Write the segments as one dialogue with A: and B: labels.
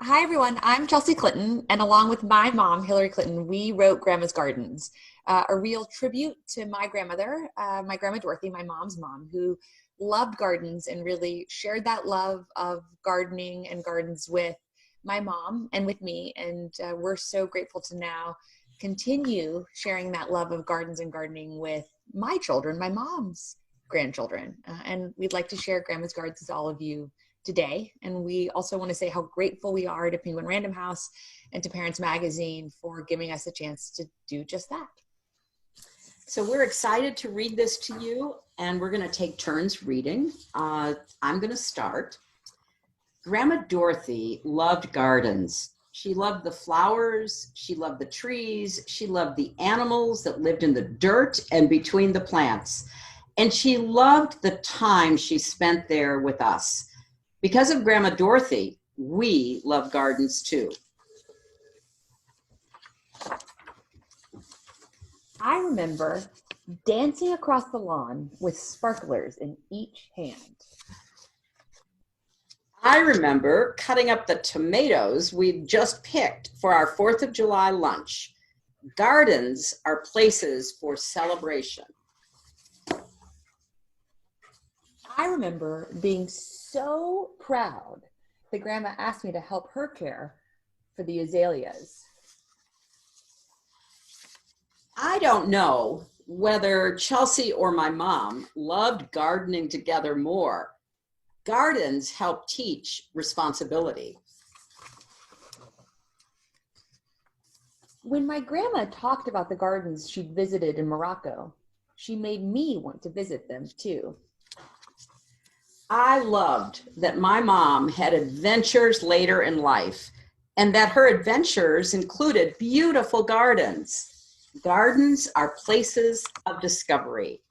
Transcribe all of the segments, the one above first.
A: Hi, everyone. I'm Chelsea Clinton, and along with my mom, Hillary Clinton, we wrote Grandma's Gardens, a real tribute to my grandmother, my grandma Dorothy, my mom's mom, who loved gardens and really shared that love of gardening and gardens with my mom and with me. And we're so grateful to now continue sharing that love of gardens and gardening with my children, my mom's grandchildren. And we'd like to share Grandma's Gardens with all of you today. And we also want to say how grateful we are to Penguin Random House and to Parents Magazine for giving us a chance to do just that.
B: So we're excited to read this to you, and we're going to take turns reading. I'm going to start. Grandma Dorothy loved gardens. She loved the flowers, she loved the trees, she loved the animals that lived in the dirt and between the plants. And she loved the time she spent there with us. Because of Grandma Dorothy, we love gardens too.
A: I remember dancing across the lawn with sparklers in each hand.
B: I remember cutting up the tomatoes we'd just picked for our 4th of July lunch. Gardens are places for celebration.
A: I remember being so proud that Grandma asked me to help her care for the azaleas.
B: I don't know whether Chelsea or my mom loved gardening together more. Gardens help teach responsibility.
A: When my grandma talked about the gardens she'd visited in Morocco, she made me want to visit them too.
B: I loved that my mom had adventures later in life and that her adventures included beautiful gardens. Gardens are places of discovery.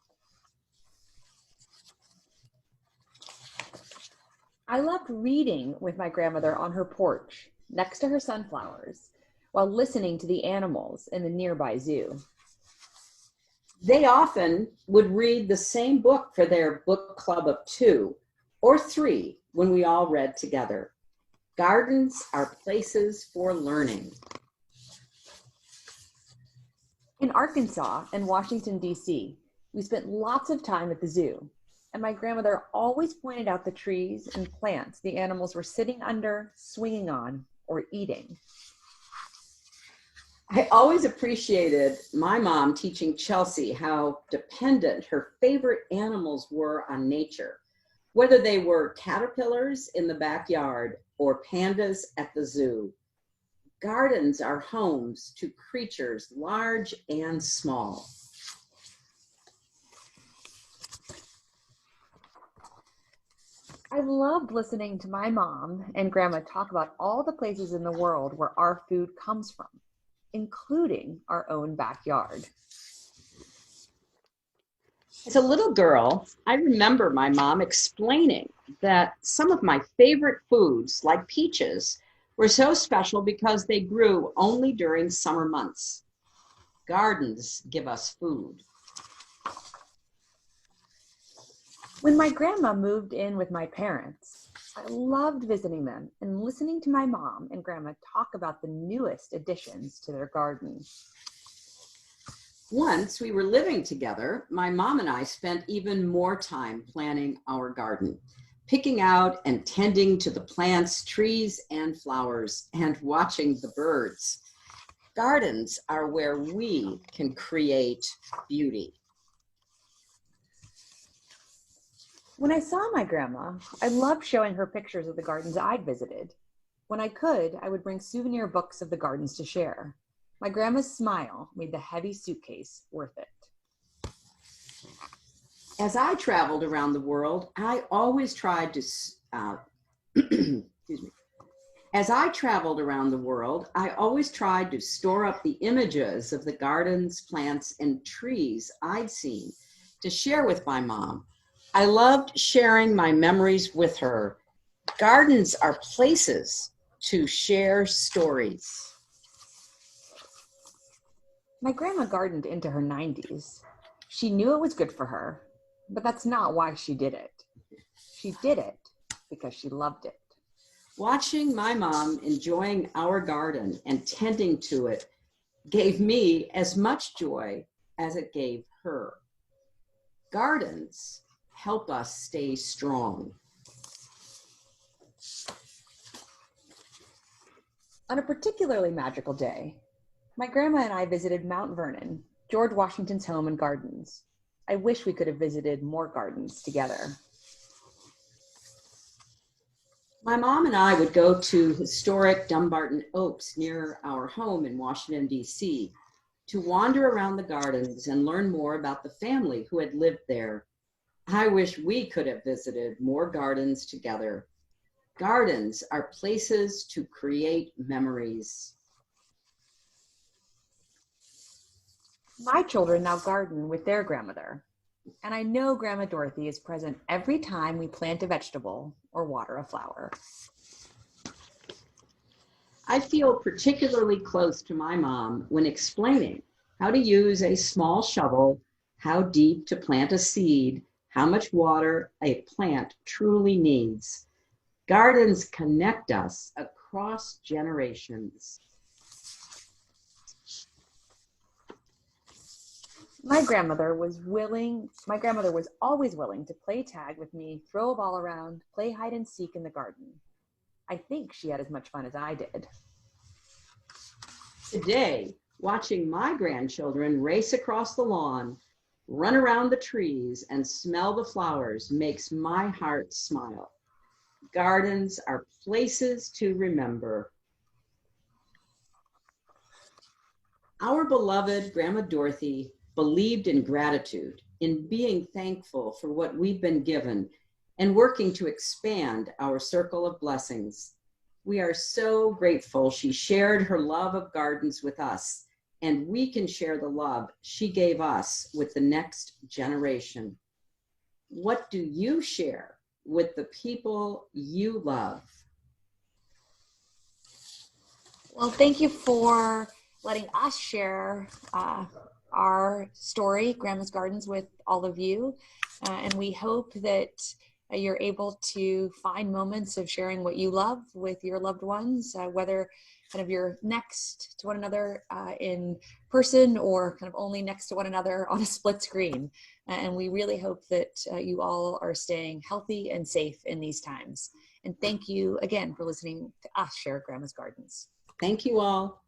A: I loved reading with my grandmother on her porch next to her sunflowers while listening to the animals in the nearby zoo.
B: They often would read the same book for their book club of 2 or 3 when we all read together. Gardens are places for learning.
A: In Arkansas and Washington, D.C., we spent lots of time at the zoo, and my grandmother always pointed out the trees and plants the animals were sitting under, swinging on, or eating.
B: I always appreciated my mom teaching Chelsea how dependent her favorite animals were on nature, whether they were caterpillars in the backyard or pandas at the zoo. Gardens are homes to creatures large and small.
A: I loved listening to my mom and grandma talk about all the places in the world where our food comes from, including our own backyard.
B: As a little girl, I remember my mom explaining that some of my favorite foods, like peaches, were so special because they grew only during summer months. Gardens give us food.
A: When my grandma moved in with my parents, I loved visiting them and listening to my mom and grandma talk about the newest additions to their garden.
B: Once we were living together, my mom and I spent even more time planning our garden, picking out and tending to the plants, trees, and flowers, and watching the birds. Gardens are where we can create beauty.
A: When I saw my grandma, I loved showing her pictures of the gardens I'd visited. When I could, I would bring souvenir books of the gardens to share. My grandma's smile made the heavy suitcase worth it.
B: As I traveled around the world, I always tried to, excuse me. As I traveled around the world, I always tried to store up the images of the gardens, plants, and trees I'd seen to share with my mom. I loved sharing my memories with her. Gardens are places to share stories.
A: My grandma gardened into her 90s. She knew it was good for her, but that's not why she did it. She did it because she loved it.
B: Watching my mom enjoying our garden and tending to it gave me as much joy as it gave her. Gardens help us stay strong.
A: On a particularly magical day, my grandma and I visited Mount Vernon, George Washington's home and gardens. I wish we could have visited more gardens together.
B: My mom and I would go to historic Dumbarton Oaks near our home in Washington, D.C., to wander around the gardens and learn more about the family who had lived there. I wish we could have visited more gardens together. Gardens are places to create memories.
A: My children now garden with their grandmother, and I know Grandma Dorothy is present every time we plant a vegetable or water a flower.
B: I feel particularly close to my mom when explaining how to use a small shovel, how deep to plant a seed, how much water a plant truly needs. Gardens connect us across generations.
A: My grandmother was always willing to play tag with me, throw a ball around, play hide and seek in the garden. I think she had as much fun as I did.
B: Today, watching my grandchildren race across the lawn, run around the trees, and smell the flowers makes my heart smile. Gardens are places to remember. Our beloved Grandma Dorothy believed in gratitude, in being thankful for what we've been given, and working to expand our circle of blessings. We are so grateful she shared her love of gardens with us, and we can share the love she gave us with the next generation. What do you share with the people you love?
A: Well, thank you for letting us share our story, Grandma's Gardens, with all of you. And we hope that you're able to find moments of sharing what you love with your loved ones, whether kind of you're next to one another in person or kind of only next to one another on a split screen. And we really hope that you all are staying healthy and safe in these times. And thank you again for listening to us share Grandma's Gardens.
B: Thank you all.